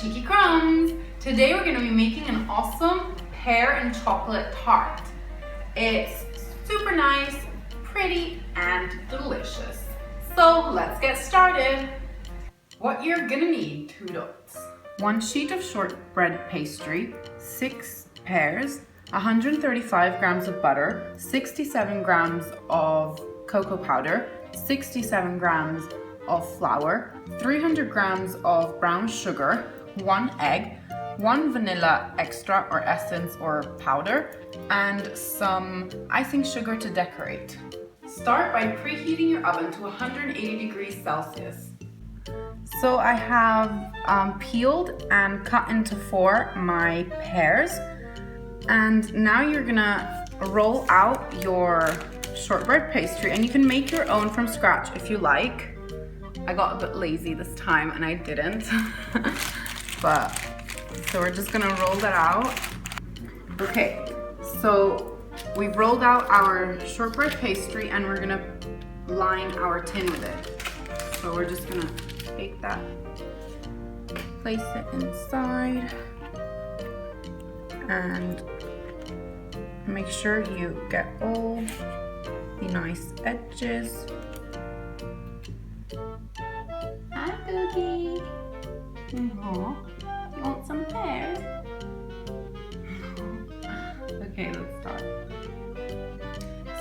Cheeky Crumbs. Today we're going to be making an awesome pear and chocolate tart. It's super nice, pretty, and delicious. So let's get started. What you're gonna need: 2 dots, 1 sheet of shortbread pastry, 6 pears, 135 grams of butter, 67 grams of cocoa powder, 67 grams of flour, 300 grams of brown sugar, 1 egg, 1 vanilla extra or essence or powder, and some icing sugar to decorate. Start by preheating your oven to 180 degrees Celsius. So I have peeled and cut into 4 my pears, and now you're gonna roll out your shortbread pastry, and you can make your own from scratch if you like. I got a bit lazy this time and I didn't. So we're just gonna roll that out. Okay, so we've rolled out our shortbread pastry and we're gonna line our tin with it. So we're just gonna take that, place it inside, and make sure you get all the nice edges. Hi, Cookie. You want some pears? Okay, let's start.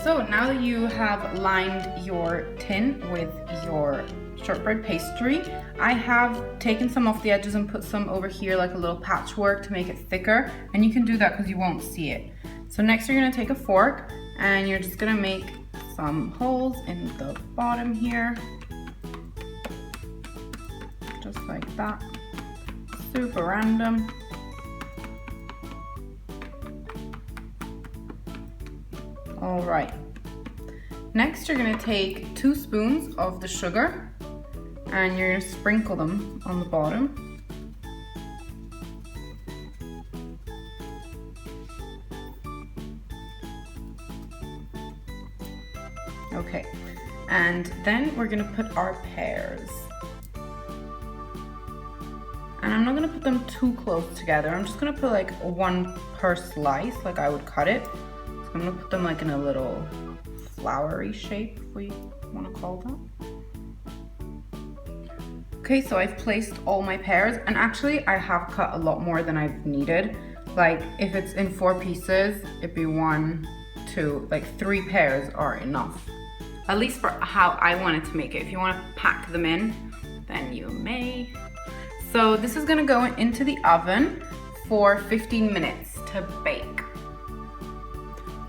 So now that you have lined your tin with your shortbread pastry, I have taken some off the edges and put some over here like a little patchwork to make it thicker, and you can do that because you won't see it. So next you're going to take a fork and you're just going to make some holes in the bottom here, just like that. Super random. All right. Next, you're gonna take 2 spoons of the sugar and you're gonna sprinkle them on the bottom. Okay, and then we're gonna put our pears. And I'm not gonna put them too close together. I'm just gonna put like 1 per slice, like I would cut it. So I'm gonna put them like in a little flowery shape, if we wanna call that. Okay, so I've placed all my pears, and actually I have cut a lot more than I've needed. Like if it's in 4 pieces, it'd be 1, 2, like 3 pears are enough. At least for how I wanted to make it. If you wanna pack them in, then you may. So this is gonna go into the oven for 15 minutes to bake.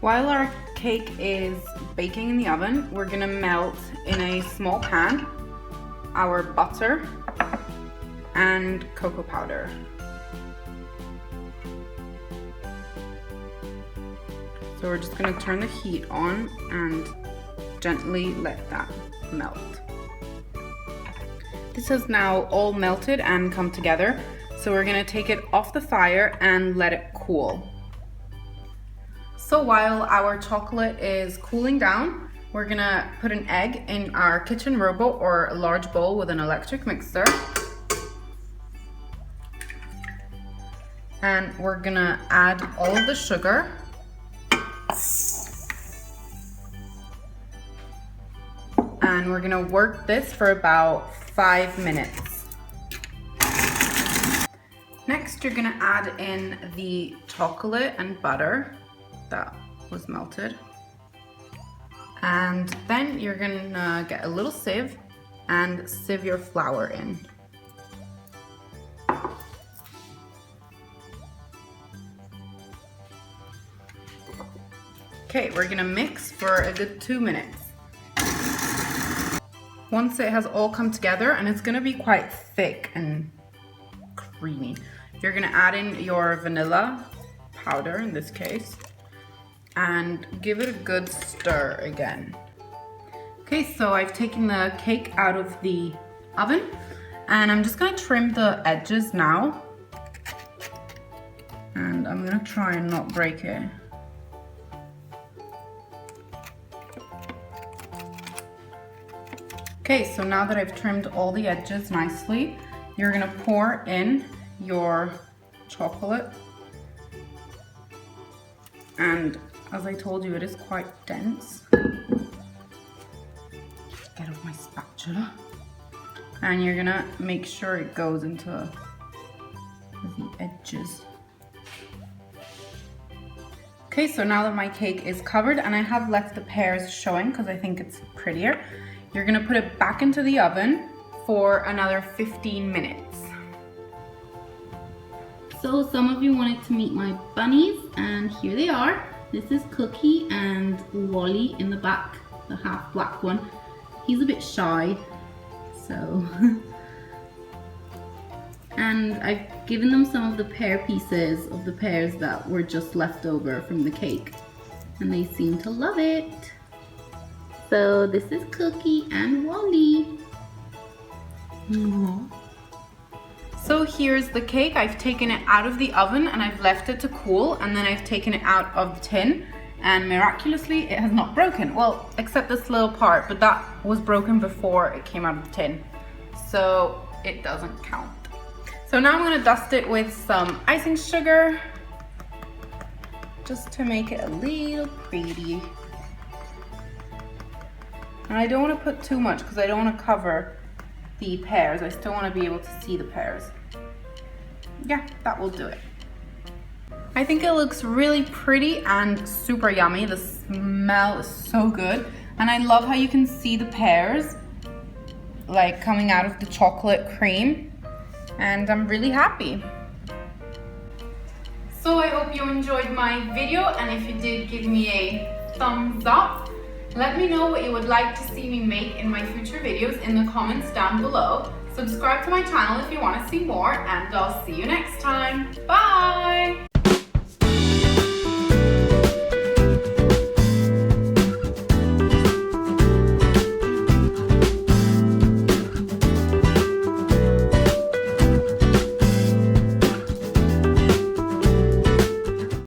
While our cake is baking in the oven, we're gonna melt in a small pan our butter and cocoa powder. So we're just gonna turn the heat on and gently let that melt. This has now all melted and come together, so we're gonna take it off the fire and let it cool. So while our chocolate is cooling down, we're gonna put an egg in our kitchen robot or a large bowl with an electric mixer. And we're gonna add all of the sugar. And we're gonna work this for about 5 minutes. Next, you're gonna add in the chocolate and butter that was melted. And then you're gonna get a little sieve and sieve your flour in. Okay, we're gonna mix for a good 2 minutes. Once it has all come together, and it's gonna be quite thick and creamy, you're gonna add in your vanilla powder in this case and give it a good stir again. Okay, so I've taken the cake out of the oven and I'm just gonna trim the edges now, and I'm gonna try and not break it. Okay, so now that I've trimmed all the edges nicely, you're gonna pour in your chocolate. And as I told you, it is quite dense. Get off my spatula. And you're gonna make sure it goes into the edges. Okay, so now that my cake is covered and I have left the pears showing because I think it's prettier, you're gonna put it back into the oven for another 15 minutes. So some of you wanted to meet my bunnies, and here they are. This is Cookie and Wally in the back, the half black one. He's a bit shy, so. And I've given them some of the pear pieces of the pears that were just left over from the cake, and they seem to love it. So this is Cookie and Wally. Aww. So here's the cake. I've taken it out of the oven and I've left it to cool, and then I've taken it out of the tin, and miraculously it has not broken. Well, except this little part, but that was broken before it came out of the tin, so it doesn't count. So now I'm gonna dust it with some icing sugar just to make it a little pretty. And I don't want to put too much because I don't want to cover the pears. I still want to be able to see the pears. Yeah, that will do it. I think it looks really pretty and super yummy. The smell is so good. And I love how you can see the pears like coming out of the chocolate cream. And I'm really happy. So I hope you enjoyed my video, and if you did, give me a thumbs up. Let me know what you would like to see me make in my future videos in the comments down below. Subscribe to my channel if you want to see more, and I'll see you next time. Bye!